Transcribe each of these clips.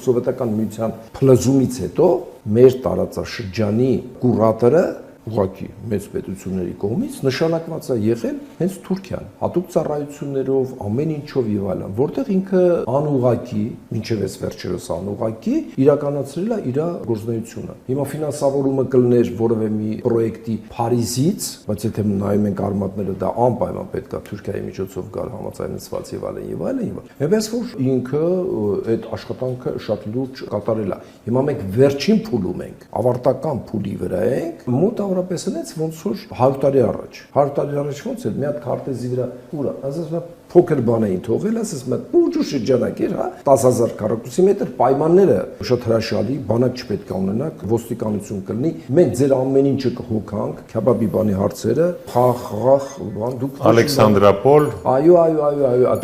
սովետական միության փլուզումից հետո մեր տարածաշրջանի կուրատորը ուղղակի մեծ պետությունների կողմից նշանակված է եղել հենց Թուրքիան, հատուկ ծառայություններով, ամեն ինչով եւ այլն, որտեղ ինքը անուղղակի, մինչև այս վերջերս անուղղակի իրականացրել է իր գործունեությունը։ Հիմա ֆինանսավորումը կլներ որևէ մի պրոյեկտի Փարիզից, բայց եթե նայում ենք արմատները, դա անպայման պետք է Թուրքիայի միջոցով գալ համաձայնեցված եւ այլն եւ այլն եւ այլն։ Այնպես որ ինքը այդ աշխատանքը շատ լուրջ կատարել է։ Հիմա մենք վերջին փուլում ենք, ավարտական փուլի վրա ենք, մոտավորապես այնց ոնց որ 100 տարի առաջ։ 100 տարի առաջ ոնց էր, մի հատ քարտեզի վրա ուրա, ասես փոքր բան էին թողել, ասես մի ուժու շրջանակ էր, հա, 10000 քառակուսի մետր, պայմանները շատ հրաշալի, բանակ չպետք է ունենաք, ոստիկանություն կլինի, մենք ձեր ամեն ինչը կհոգանք, քյաբաբի բանի հարցերը, խաղ, բան, դուք Ալեքսանդրապոլ, այո,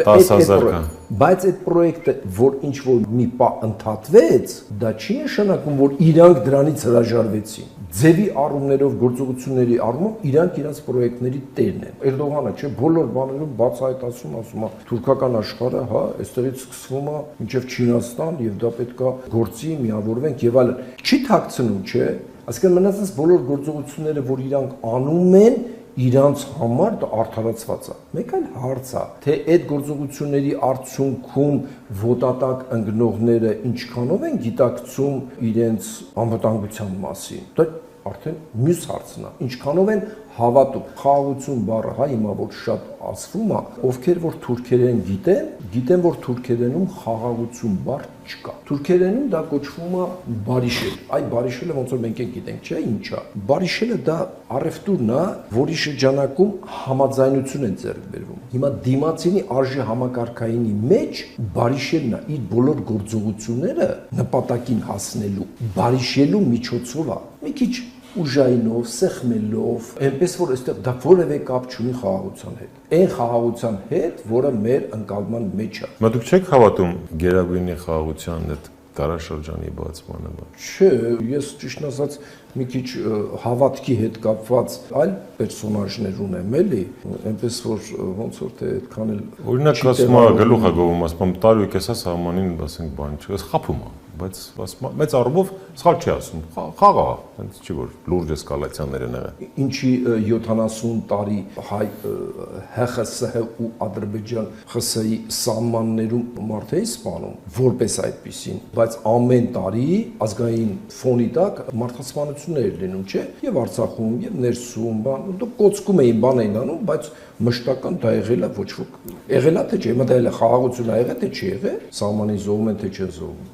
10000 կա։ Բայց այդ պրոյեկտը, որ ինչ որ մի պա ընդհատվեց, դա չի նշանակում, որ իրանք դրանից հրաժարվեցին։ Ձևի առումներով, գործողությունների առումով իրանք իրենց պրոյեկտների տերն են։ Էրդողանը չէ, բոլոր բաներում բացահայտացում ասում է, թուրքական աշխարհը, հա, այստեղից սկսվում է մինչև Չինաստան եւ դա պետքա գործի, միավորվենք եւ այլն։ Չի թաքցնում, չէ։ Այսինքն մնացած բոլոր գործողությունները, որ իրանք անում են, իրանց համար դա արդարացված է։ Մեկ այլ հարց է, թե այդ գործողությունների արդյունքում ոդատակ ընկնողները ինչքանով են գիտակցում իրենց անվտանգության մասին։ Դա արդեն մյուս հարցն է։ Ինչքանով են հավատում։ Խաղաղություն բառը, հա, հիմա որ շատ ասվում է, ովքեր որ թուրքերեն գիտեն, որ թուրքերենում խաղաղություն բառ չկա։ Թուրքերենում դա կոչվում է բարիշել։ Այդ բարիշելը ոնց որ մենք գիտենք, չէ՞, ինչ է։ Բարիշելը դա առևտուրն է, որի շրջանակում համաձայնություն են ձեռք բերվում։ Հիմա դիմացինի արժե համակարգայինի մեջ բարիշելն է իր բոլոր գործողությունները նպատակին հասնելու, բարիշելու միջոցով է։ Մի քիչ ուժայինով, սեղմելով, այնպես որ այստեղ դա որևէ կապ չունի խաղաղության հետ։ Այն խաղաղության հետ, որը մեր ընկալման մեջ է։ Մա դուք չեք հավատում Գերագույնի խաղաղության այդ տարաշրջանի բացմանը։ Չէ, ես ճիշտն ասած մի քիչ հավատքի հետ կապված այլ պերսոնաժներ ունեմ, էլի, այնպես որ ոնց որ թե այդքան էլ օրինակ ասում է գլուխը գովում, ասում տարու եկես ասա սահմանին, ասենք բան չի, ես խափում եմ, բայց մեծ առումով սխալ չի ասում, խաղաղ է, հենց չի որ լուրջ էսկալացիաներ են եղել։ Ինչի 70 տարի հայ ՀԽՍՀ ու Ադրբեջան ԽՍՀ-ի սահմաններում մարդ է սպանում, որպես այդպեսին, բայց ամեն տարի ազգային ֆոնի տակ մարդասպանություններ էր լինում, չէ՞, եւ Արցախում, եւ ներսում, բան, դուք կոծկում էին, բան էին անում, բայց մշտական դա եղել է ոչ ոք։ Եղել է թե չէ, հիմա դա էլ խաղաղություն ա եղել թե չի եղել, սահմանին զոհում են թե չեն զոհում։